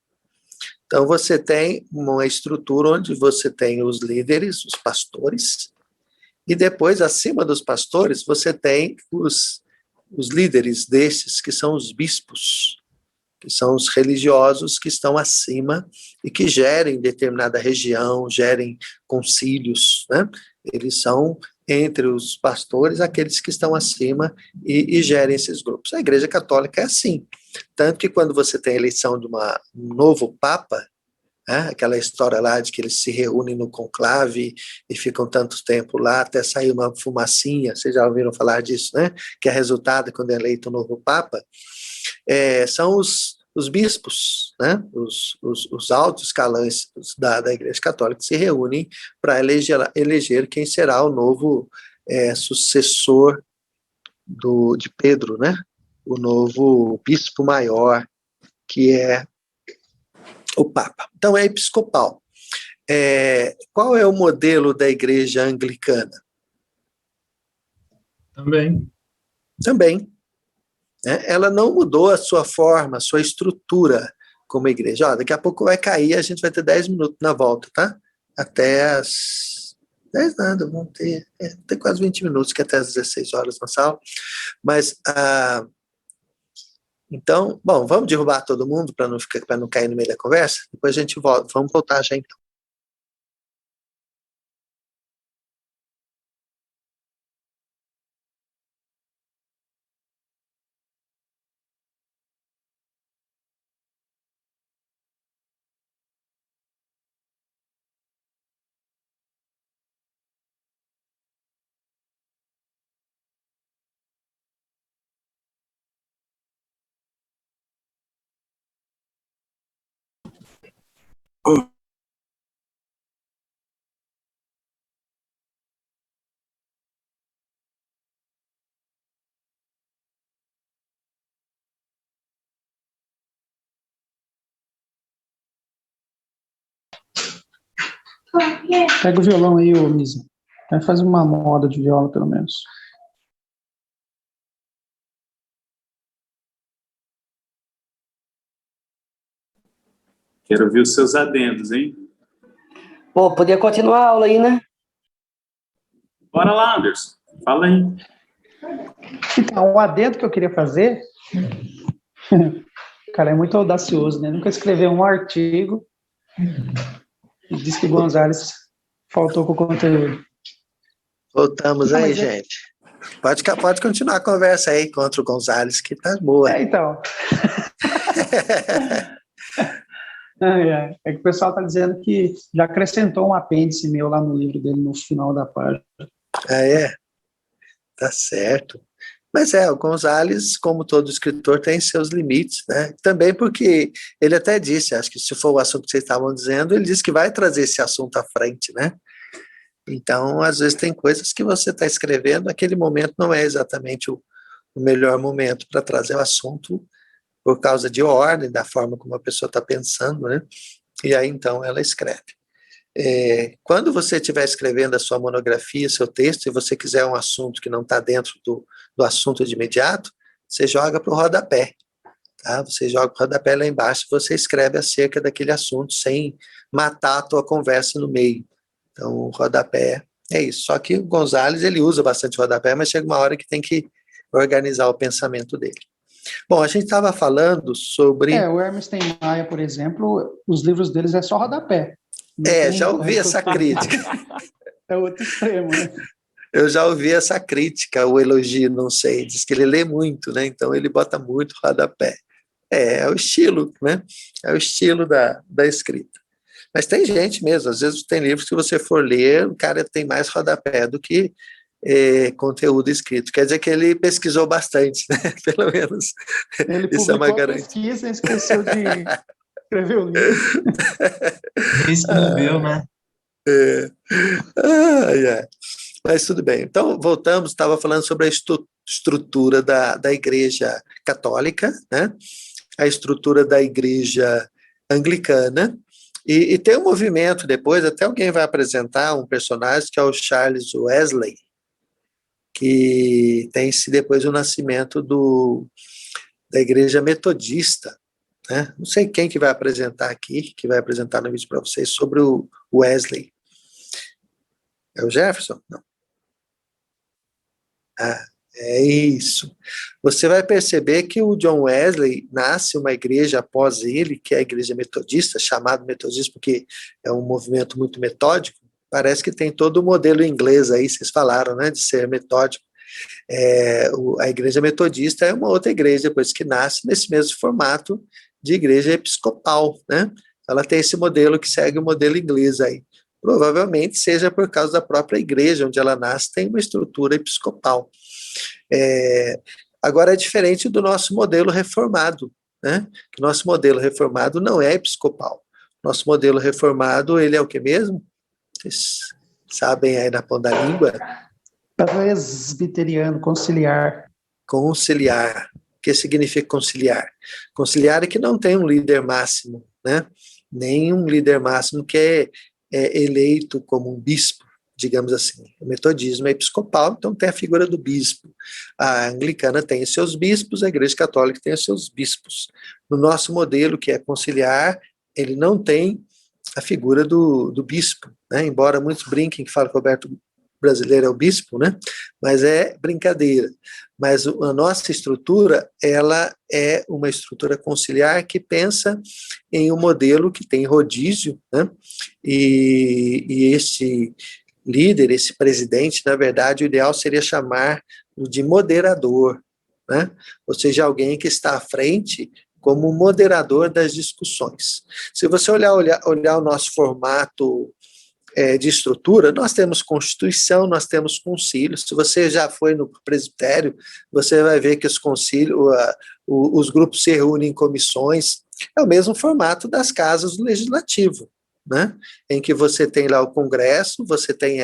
Então você tem uma estrutura onde você tem os líderes, os pastores, e depois, acima dos pastores, você tem os líderes desses, que são os bispos, que são os religiosos que estão acima e que gerem determinada região, gerem concílios, né? Eles são, entre os pastores, aqueles que estão acima e gerem esses grupos. A Igreja Católica é assim. Tanto que quando você tem a eleição de um novo Papa, né, aquela história lá de que eles se reúnem no conclave e ficam tanto tempo lá até sair uma fumacinha, vocês já ouviram falar disso, né? Que é resultado quando é eleito um novo Papa. São os bispos, né, os altos escalões da Igreja Católica se reúnem para eleger quem será o novo sucessor de Pedro, né, o novo bispo maior, que é o Papa. Então é episcopal. Qual é o modelo da Igreja Anglicana? Também. Ela não mudou a sua forma, a sua estrutura como igreja. Daqui a pouco vai cair, a gente vai ter 10 minutos na volta, tá? Até as 10 nada, vão ter quase 20 minutos, que é até as 16 horas na sala. Mas, então, bom, vamos derrubar todo mundo para não cair no meio da conversa? Depois a gente volta, vamos voltar já então. Pega o violão aí, ô Misa. Vai fazer uma moda de viola, pelo menos. Quero ouvir os seus adendos, hein? Pô, podia continuar a aula aí, né? Bora lá, Anderson. Fala aí. Então, o adendo que eu queria fazer... O cara é muito audacioso, né? Nunca escreveu um artigo e diz que Gonzalez faltou com o conteúdo. Voltamos aí, gente. Pode continuar a conversa aí contra o Gonzalez, que tá boa. Então. É que o pessoal está dizendo que já acrescentou um apêndice meu lá no livro dele no final da página. Tá certo. Mas o Gonzalez, como todo escritor, tem seus limites, né? Também porque ele até disse, acho que se for o assunto que vocês estavam dizendo, ele disse que vai trazer esse assunto à frente, né? Então, às vezes tem coisas que você está escrevendo, naquele momento não é exatamente o melhor momento para trazer o assunto, por causa de ordem, da forma como a pessoa está pensando, né? E aí, então, ela escreve. Quando você estiver escrevendo a sua monografia, seu texto, e você quiser um assunto que não está dentro do assunto de imediato, você joga para o rodapé, tá? Você joga para o rodapé lá embaixo, você escreve acerca daquele assunto, sem matar a tua conversa no meio. Então, o rodapé é isso. Só que o Gonzalez, ele usa bastante rodapé, mas chega uma hora que tem que organizar o pensamento dele. Bom, a gente estava falando sobre... O Hermes Maia, por exemplo, os livros deles é só rodapé. Já ouvi essa crítica. É outro extremo, né? Eu já ouvi essa crítica, o elogio, não sei, diz que ele lê muito, né? Então ele bota muito rodapé. É o estilo, né? É o estilo da escrita. Mas tem gente mesmo, às vezes tem livros que você for ler, o cara tem mais rodapé do que conteúdo escrito. Quer dizer que ele pesquisou bastante, né? Pelo menos ele isso é uma garantia. Pesquisa e esqueceu de escrever o livro. Escreveu, né? Mas tudo bem. Então, voltamos, estava falando sobre a estrutura da Igreja Católica, né? A estrutura da Igreja Anglicana, e tem um movimento depois, até alguém vai apresentar um personagem que é o Charles Wesley, que tem-se depois o nascimento da Igreja Metodista, né? Não sei quem que vai apresentar aqui, que vai apresentar no vídeo para vocês sobre o Wesley. É o Jefferson? Não. É isso. Você vai perceber que o John Wesley nasce uma igreja após ele, que é a Igreja Metodista, chamado Metodista porque é um movimento muito metódico. Parece que tem todo o modelo inglês aí, vocês falaram, né, de ser metódico. A Igreja Metodista é uma outra igreja, depois que nasce nesse mesmo formato de igreja episcopal, né? Ela tem esse modelo que segue o modelo inglês aí. Provavelmente seja por causa da própria igreja onde ela nasce, tem uma estrutura episcopal. Agora é diferente do nosso modelo reformado, né? Que nosso modelo reformado não é episcopal. Nosso modelo reformado, ele é o que mesmo? Vocês sabem aí na ponta da língua? Presbiteriano, conciliar. Conciliar. O que significa conciliar? Conciliar é que não tem um líder máximo, né? Nem um líder máximo que é eleito como um bispo, digamos assim. O metodismo é episcopal, então tem a figura do bispo. A anglicana tem os seus bispos, a igreja católica tem os seus bispos. No nosso modelo, que é conciliar, ele não tem a figura do bispo, né? Embora muitos brinquem que falam que o Roberto brasileiro é o bispo, né? Mas é brincadeira. Mas a nossa estrutura, ela é uma estrutura conciliar que pensa em um modelo que tem rodízio, né? E esse líder, esse presidente, na verdade, o ideal seria chamar de moderador, né? Ou seja, alguém que está à frente como moderador das discussões. Se você olhar o nosso formato de estrutura, nós temos Constituição, nós temos concílios. Se você já foi no presbitério, você vai ver que os concílios, os grupos se reúnem em comissões, é o mesmo formato das casas do legislativo, né? Em que você tem lá o Congresso, você tem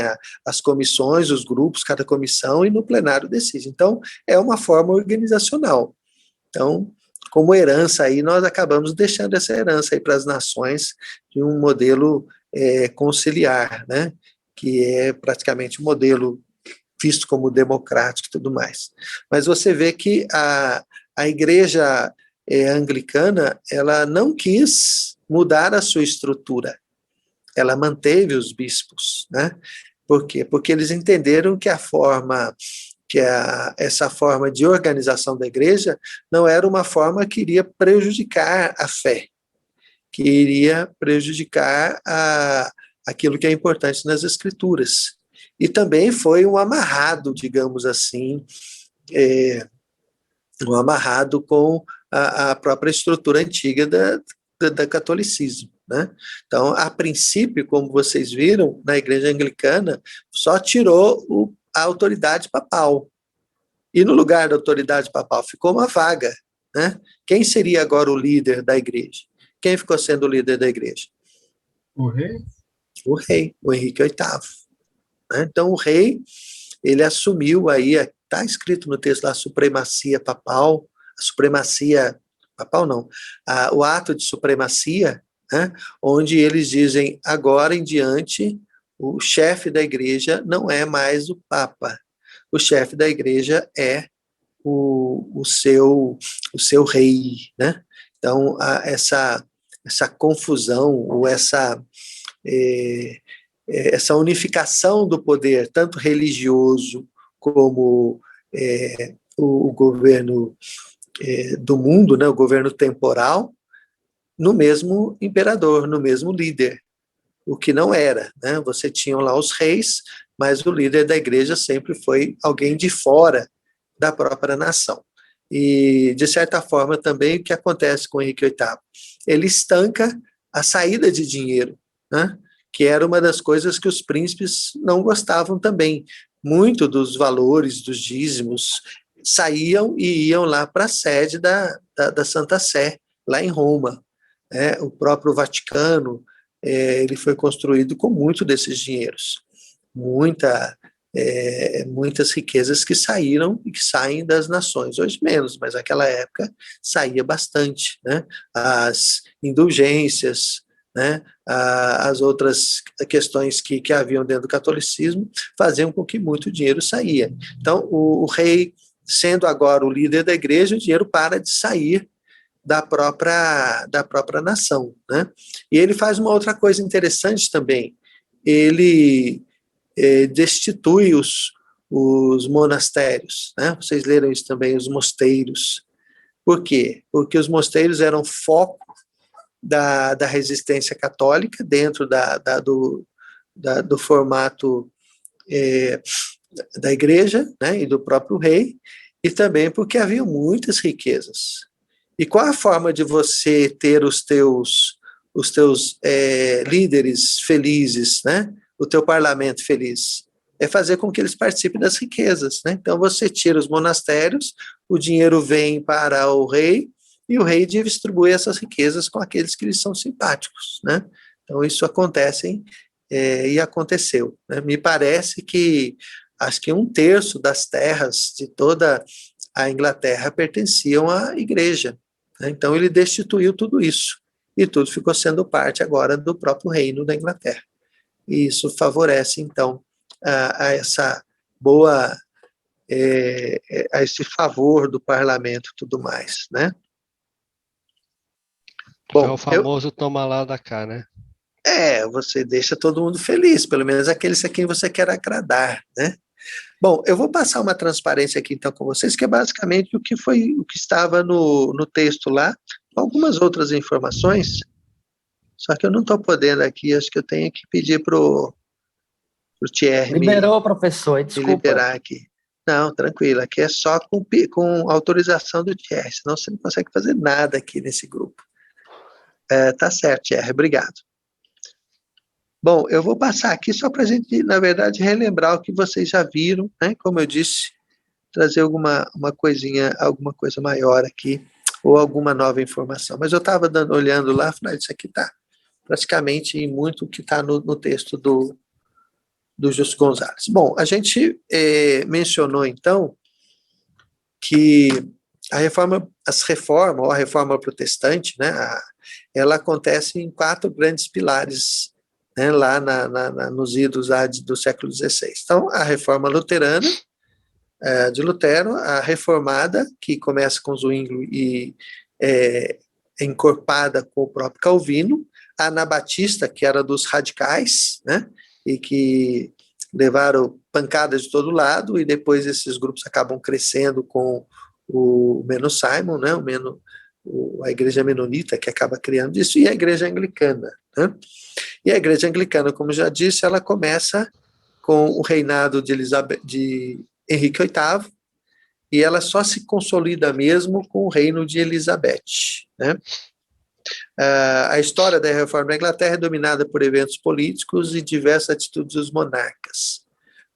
as comissões, os grupos, cada comissão, e no plenário decide. Então, é uma forma organizacional. Então, como herança aí, nós acabamos deixando essa herança aí para as nações de um modelo conciliar, né? Que é praticamente um modelo visto como democrático e tudo mais. Mas você vê que a igreja anglicana, ela não quis mudar a sua estrutura, ela manteve os bispos, né? Por quê? Porque eles entenderam que essa forma de organização da igreja não era uma forma que iria prejudicar a fé, que iria prejudicar aquilo que é importante nas escrituras. E também foi um amarrado, digamos assim, um amarrado com a própria estrutura antiga da catolicismo, né? Então, a princípio, como vocês viram, na igreja anglicana, só tirou a autoridade papal. E no lugar da autoridade papal ficou uma vaga, né? Quem seria agora o líder da igreja? Quem ficou sendo o líder da igreja? O rei? O rei, o Henrique VIII. Né? Então, o rei, ele assumiu aí, está escrito no texto lá, a supremacia papal, a supremacia, papal não, o ato de supremacia, né? Onde eles dizem, agora em diante, o chefe da igreja não é mais o Papa, o chefe da igreja é o seu rei, né? Então, essa confusão, ou essa unificação do poder, tanto religioso como o governo do mundo, né, o governo temporal, no mesmo imperador, no mesmo líder, o que não era, né? Você tinha lá os reis, mas o líder da igreja sempre foi alguém de fora da própria nação. E, de certa forma, também o que acontece com o Henrique VIII? Ele estanca a saída de dinheiro, né? Que era uma das coisas que os príncipes não gostavam também. Muito dos valores, dos dízimos, saíam e iam lá para a sede da Santa Sé, lá em Roma. O próprio Vaticano, ele foi construído com muito desses dinheiros. Muitas riquezas que saíram e que saem das nações. Hoje menos, mas naquela época saía bastante, né? As indulgências, né? As outras questões que haviam dentro do catolicismo faziam com que muito dinheiro saía. Então, o rei, sendo agora o líder da igreja, o dinheiro para de sair da própria nação, né? E ele faz uma outra coisa interessante também. Ele destitui os monastérios, né? Vocês leram isso também, os mosteiros. Por quê? Porque os mosteiros eram foco da resistência católica dentro do formato da igreja, né, e do próprio rei, e também porque havia muitas riquezas. E qual a forma de você ter os teus líderes felizes, né? O teu parlamento feliz? É fazer com que eles participem das riquezas, né? Então você tira os monastérios, o dinheiro vem para o rei, e o rei distribui essas riquezas com aqueles que lhe são simpáticos, né? Então, isso acontece e aconteceu, né? Me parece que, acho que 1/3 das terras de toda a Inglaterra pertenciam à igreja, né? Então, ele destituiu tudo isso, e tudo ficou sendo parte agora do próprio reino da Inglaterra. E isso favorece, então, a essa boa, a esse favor do parlamento e tudo mais, né? Bom, é o famoso toma lá da cá, né? Você deixa todo mundo feliz, pelo menos aqueles a quem você quer agradar, né? Bom, eu vou passar uma transparência aqui então com vocês, que é basicamente o que estava no texto lá, algumas outras informações, só que eu não estou podendo aqui, acho que eu tenho que pedir para o Thierry Liberou, professor, desculpa. me liberar aqui. Não, tranquilo, aqui é só com autorização do Thierry, senão você não consegue fazer nada aqui nesse grupo. Tá certo, Thierry, obrigado. Bom, eu vou passar aqui só para a gente, na verdade, relembrar o que vocês já viram, né? Como eu disse, trazer alguma coisa maior aqui, ou alguma nova informação. Mas eu estava olhando lá, falei, isso aqui está praticamente em muito o que está no texto do Justo Gonzalez. Bom, a gente mencionou, então, que a reforma protestante, né, ela acontece em 4 grandes pilares, né, lá nos idos do século XVI. Então, a reforma luterana, de Lutero, a reformada, que começa com Zwinglio e é encorpada com o próprio Calvino, a anabatista, que era dos radicais, né, e que levaram pancadas de todo lado, e depois esses grupos acabam crescendo com o Menno Simon, né, a igreja menonita, que acaba criando isso, e a igreja anglicana, né? E a igreja anglicana, como já disse, ela começa com o reinado de Henrique VIII, e ela só se consolida mesmo com o reino de Elizabeth, né? A história da reforma da Inglaterra é dominada por eventos políticos e diversas atitudes dos monarcas.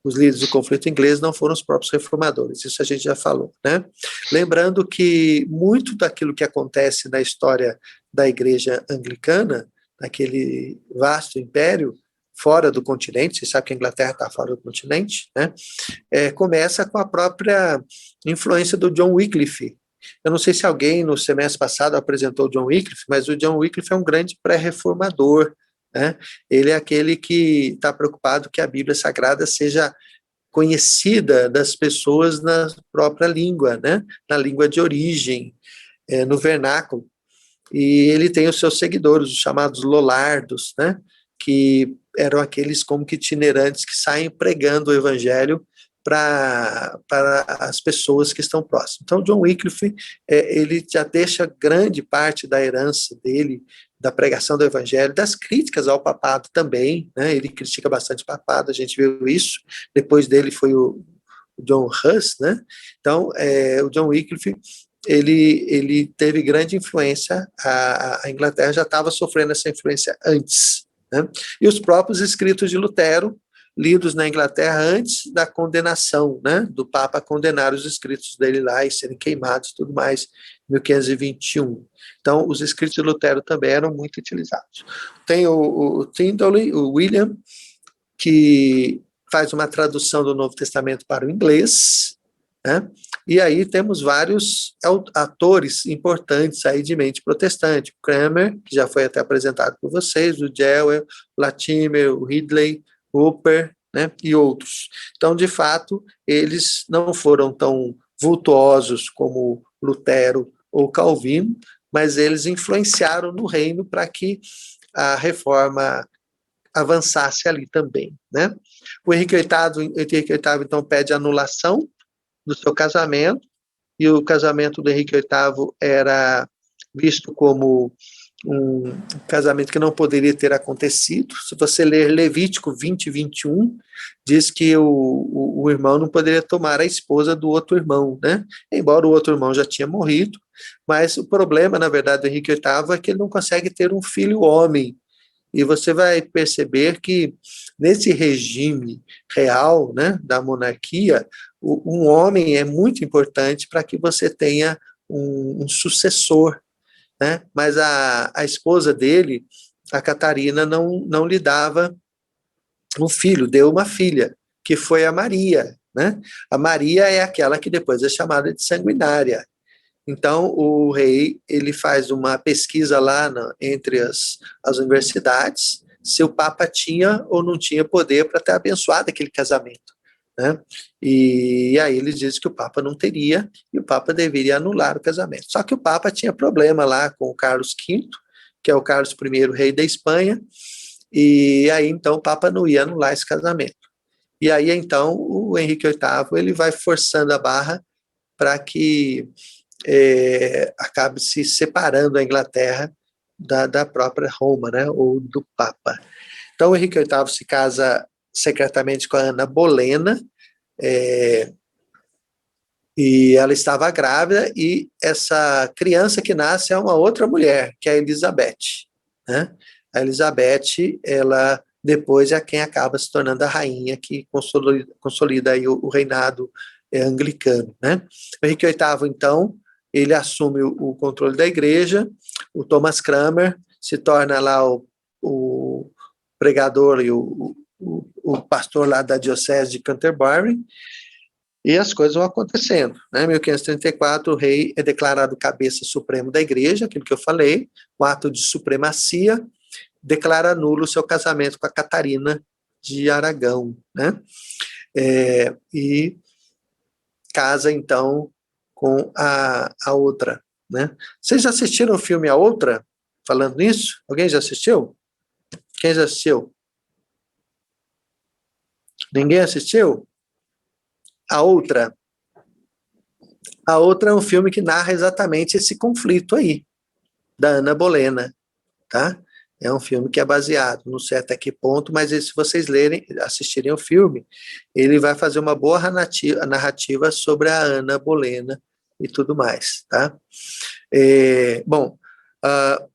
Os líderes do conflito inglês não foram os próprios reformadores, isso a gente já falou, né? Lembrando que muito daquilo que acontece na história da igreja anglicana, naquele vasto império, fora do continente, você sabe que a Inglaterra está fora do continente, né? Começa com a própria influência do John Wycliffe. Eu não sei se alguém no semestre passado apresentou o John Wycliffe, mas o John Wycliffe é um grande pré-reformador, né? Ele é aquele que está preocupado que a Bíblia Sagrada seja conhecida das pessoas na própria língua, né? Na língua de origem, no vernáculo. E ele tem os seus seguidores, os chamados lollardos, né? Que eram aqueles como que itinerantes que saem pregando o evangelho para as pessoas que estão próximas. Então, John Wycliffe, ele já deixa grande parte da herança dele, da pregação do evangelho, das críticas ao papado também, né? Ele critica bastante o papado, a gente viu isso. Depois dele foi o John Huss, né? Então, o John Wycliffe, ele teve grande influência, a Inglaterra já estava sofrendo essa influência antes, né? E os próprios escritos de Lutero, lidos na Inglaterra antes da condenação, né, do Papa condenar os escritos dele lá e serem queimados e tudo mais, em 1521. Então, os escritos de Lutero também eram muito utilizados. Tem o Tyndale, o William, que faz uma tradução do Novo Testamento para o inglês, né? E aí temos vários atores importantes aí de mente protestante, o Cranmer, que já foi até apresentado por vocês, o Jewell, o Latimer, o Ridley, Hooper, né, e outros. Então, de fato, eles não foram tão vultuosos como Lutero ou Calvino, mas eles influenciaram no reino para que a reforma avançasse ali também, né? O Henrique VIII, então, pede anulação do seu casamento, e o casamento do Henrique VIII era visto como um casamento que não poderia ter acontecido. Se você ler Levítico 20, 21, diz que o irmão não poderia tomar a esposa do outro irmão, né? Embora o outro irmão já tinha morrido, mas o problema, na verdade, do Henrique VIII é que ele não consegue ter um filho homem. E você vai perceber que nesse regime real, né, da monarquia, um homem é muito importante para que você tenha um sucessor, né? Mas a esposa dele, a Catarina, não lhe dava um filho, deu uma filha, que foi a Maria, né? A Maria é aquela que depois é chamada de sanguinária. Então, o rei, ele faz uma pesquisa lá entre as universidades, se o Papa tinha ou não tinha poder para ter abençoado aquele casamento, né? E aí eles dizem que o Papa não teria, e o Papa deveria anular o casamento. Só que o Papa tinha problema lá com o Carlos V, que é o Carlos I, rei da Espanha, e aí então o Papa não ia anular esse casamento. E aí então o Henrique VIII, ele vai forçando a barra para que acabe se separando a Inglaterra da própria Roma, né, ou do Papa. Então, o Henrique VIII se casa secretamente com a Ana Bolena, e ela estava grávida, e essa criança que nasce é uma outra mulher, que é a Elizabeth, né? A Elizabeth, ela depois é quem acaba se tornando a rainha que consolida aí o reinado anglicano, né? O Henrique VIII, então, ele assume o controle da igreja, o Thomas Cranmer se torna lá o pregador e o pastor lá da diocese de Canterbury, e as coisas vão acontecendo, né? Em 1534, o rei é declarado cabeça supremo da igreja, aquilo que eu falei, o ato de supremacia, declara nulo o seu casamento com a Catarina de Aragão, né? E casa, então, com a outra, né? Vocês já assistiram o filme A Outra? Falando nisso? Alguém já assistiu? Quem já assistiu? Ninguém assistiu? A Outra. A Outra é um filme que narra exatamente esse conflito aí, da Ana Bolena, tá? É um filme que é baseado, não sei até que ponto, mas se vocês assistirem o filme, ele vai fazer uma boa narrativa sobre a Ana Bolena e tudo mais, tá? Bom,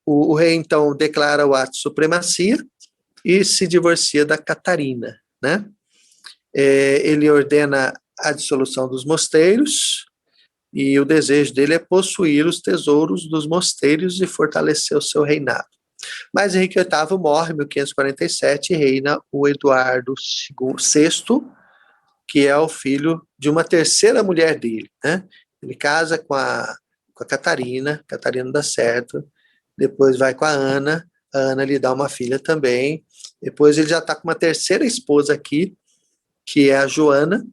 o rei, então, declara o ato de supremacia e se divorcia da Catarina, né? Ele ordena a dissolução dos mosteiros, e o desejo dele é possuir os tesouros dos mosteiros e fortalecer o seu reinado. Mas Henrique VIII morre em 1547 e reina o Eduardo VI, que é o filho de uma terceira mulher dele, né? Ele casa com a Catarina dá certo, depois vai com a Ana lhe dá uma filha também, depois ele já está com uma terceira esposa aqui, que é a Joana,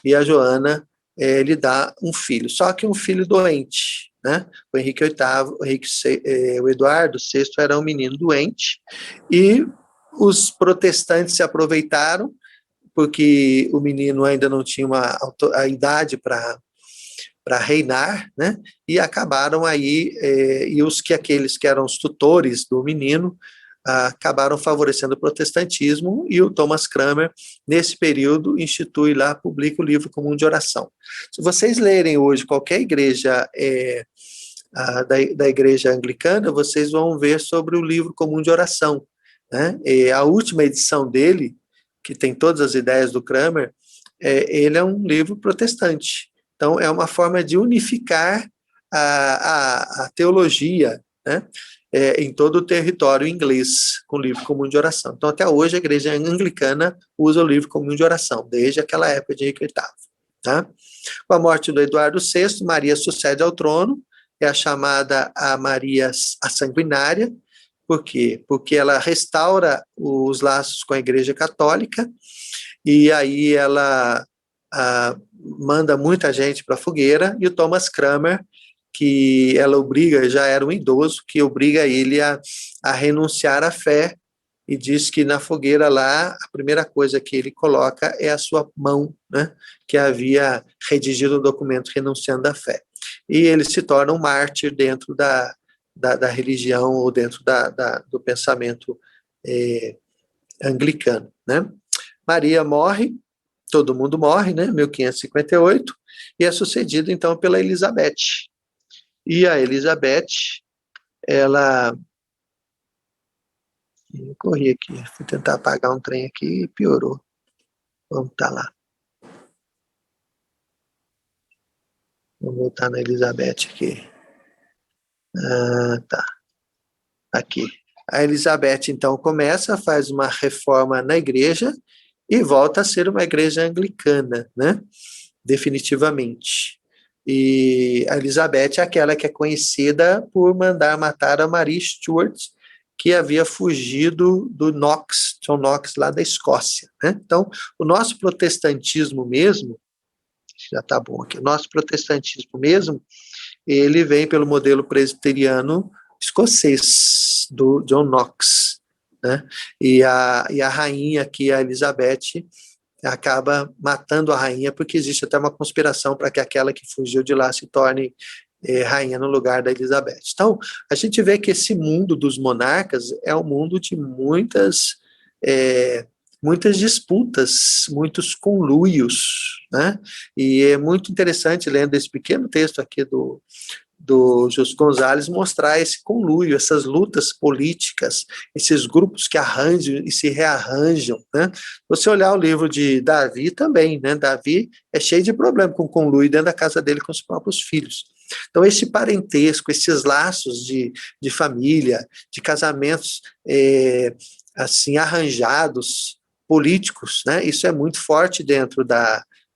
e a Joana lhe dá um filho, só que um filho doente, né? O Henrique VIII, o Eduardo VI era um menino doente, e os protestantes se aproveitaram, porque o menino ainda não tinha a idade para reinar, né? E acabaram aí, e aqueles que eram os tutores do menino, acabaram favorecendo o protestantismo, e o Thomas Cranmer, nesse período, institui lá, publica o livro comum de oração. Se vocês lerem hoje qualquer igreja da igreja anglicana, vocês vão ver sobre o livro comum de oração, né? A última edição dele, que tem todas as ideias do Cranmer, ele é um livro protestante. Então, é uma forma de unificar a teologia, né? Em todo o território inglês, com o livro comum de oração. Então, até hoje, a igreja anglicana usa o livro comum de oração, desde aquela época de Henrique VIII. Tá? Com a morte do Eduardo VI, Maria sucede ao trono, é a chamada a Maria a Sanguinária. Por quê? Porque ela restaura os laços com a Igreja Católica, e aí ela manda muita gente para a fogueira, e o Thomas Cranmer, que ela obriga, já era um idoso, que obriga ele a renunciar à fé, e diz que na fogueira lá, a primeira coisa que ele coloca é a sua mão, né, que havia redigido o documento renunciando à fé. E ele se torna um mártir dentro da religião, ou dentro do pensamento anglicano, né? Maria morre, todo mundo morre, né, 1558, e é sucedido, então, pela Elizabeth. E a Elizabeth, ela... Eu corri aqui, fui tentar apagar um trem aqui e piorou. Vamos estar lá. Vamos voltar na Elizabeth aqui. Tá. Aqui. A Elizabeth, então, faz uma reforma na igreja e volta a ser uma igreja anglicana, né? Definitivamente. E a Elizabeth é aquela que é conhecida por mandar matar a Maria Stuart, que havia fugido do Knox, John Knox, lá da Escócia, né? Então, o nosso protestantismo mesmo, já está bom aqui, o nosso protestantismo mesmo, ele vem pelo modelo presbiteriano escocês, do John Knox, né? E a rainha aqui, a Elizabeth, acaba matando a rainha, porque existe até uma conspiração para que aquela que fugiu de lá se torne rainha no lugar da Elizabeth. Então, a gente vê que esse mundo dos monarcas é um mundo de muitas disputas, muitos conluios, né? E é muito interessante, lendo esse pequeno texto aqui do Justo Gonzalez, mostrar esse conluio, essas lutas políticas, esses grupos que arranjam e se rearranjam, né? Você olhar o livro de Davi também, né? Davi é cheio de problema com conluio dentro da casa dele com os próprios filhos. Então, esse parentesco, esses laços de família, de casamentos assim, arranjados, políticos, né? Isso é muito forte dentro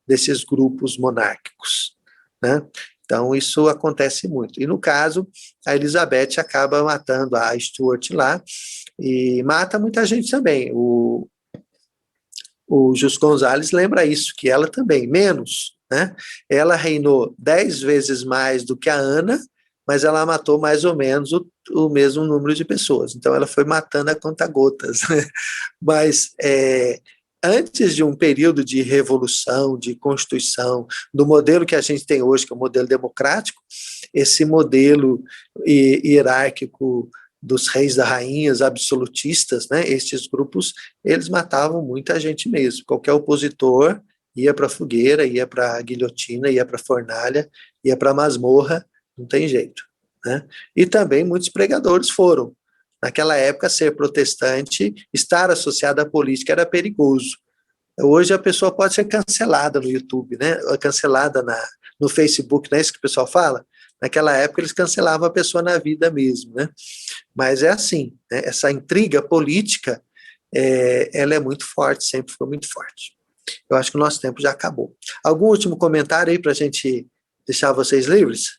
desses grupos monárquicos, né? Então, isso acontece muito. E, no caso, a Elizabeth acaba matando a Stuart lá, e mata muita gente também. O Justo Gonzalez lembra isso, que ela também, menos, né? Ela reinou 10 vezes mais do que a Ana, mas ela matou mais ou menos o mesmo número de pessoas. Então, ela foi matando a conta-gotas, né? Mas antes de um período de revolução, de constituição, do modelo que a gente tem hoje, que é o modelo democrático, esse modelo hierárquico dos reis e rainhas absolutistas, né, esses grupos, eles matavam muita gente mesmo. Qualquer opositor ia para a fogueira, ia para a guilhotina, ia para a fornalha, ia para a masmorra, não tem jeito, né? E também muitos pregadores foram. Naquela época, ser protestante, estar associado à política era perigoso. Hoje a pessoa pode ser cancelada no YouTube, né? Cancelada no Facebook, não é isso que o pessoal fala? Naquela época eles cancelavam a pessoa na vida mesmo, né? Mas é assim, né? Essa intriga política, ela é muito forte, sempre foi muito forte. Eu acho que o nosso tempo já acabou. Algum último comentário aí para a gente deixar vocês livres?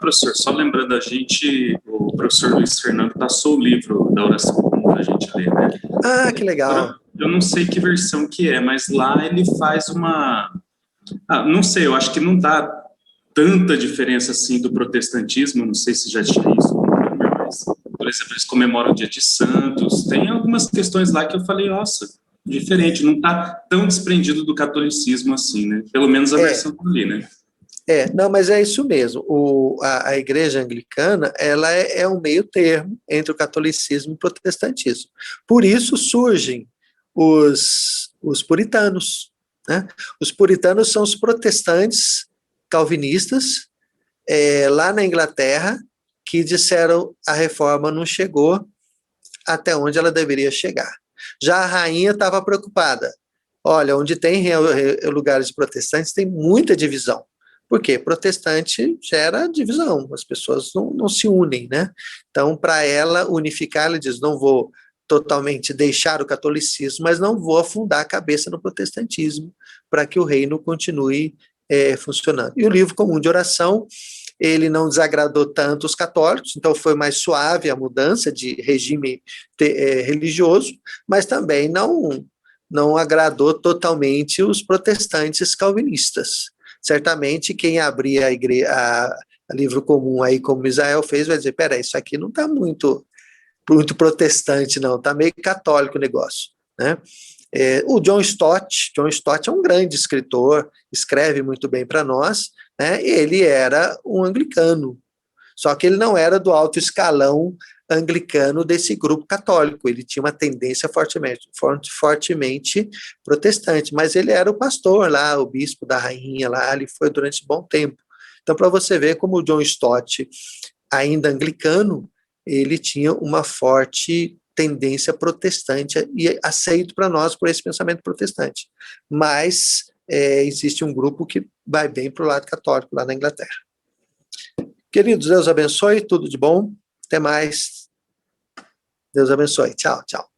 Professor, só lembrando a gente, o professor Luiz Fernando passou o livro da oração comum para a gente ler, né? Ah, que legal. Agora, eu não sei que versão que é, mas lá ele faz uma... não sei, eu acho que não dá tanta diferença assim do protestantismo, não sei se já tinha isso, mas, por exemplo, eles comemoram o Dia de Santos, tem algumas questões lá que eu falei, nossa, diferente, não está tão desprendido do catolicismo assim, né? Pelo menos a versão ali, né? Não, mas é isso mesmo. A igreja anglicana, ela é um meio termo entre o catolicismo e o protestantismo. Por isso surgem os puritanos, né? Os puritanos são os protestantes calvinistas, lá na Inglaterra, que disseram a reforma não chegou até onde ela deveria chegar. Já a rainha estava preocupada. Olha, onde tem lugares protestantes, tem muita divisão. Por quê? Protestante gera divisão, as pessoas não se unem, né? Então, para ela unificar, ela diz, não vou totalmente deixar o catolicismo, mas não vou afundar a cabeça no protestantismo, para que o reino continue funcionando. E o livro comum de oração, ele não desagradou tanto os católicos, então foi mais suave a mudança de regime religioso, mas também não agradou totalmente os protestantes calvinistas. Certamente quem abrir a livro comum aí, como Israel fez, vai dizer, peraí, isso aqui não está muito protestante, não, está meio católico o negócio, né? O John Stott é um grande escritor, escreve muito bem para nós, né? Ele era um anglicano, só que ele não era do alto escalão anglicano desse grupo católico, ele tinha uma tendência fortemente protestante, mas ele era o pastor lá, o bispo da rainha lá, ele foi durante um bom tempo. Então, para você ver como o John Stott, ainda anglicano, ele tinha uma forte tendência protestante e aceito para nós por esse pensamento protestante. Mas existe um grupo que vai bem para o lado católico lá na Inglaterra. Queridos, Deus abençoe, tudo de bom. Até mais. Deus abençoe. Tchau, tchau.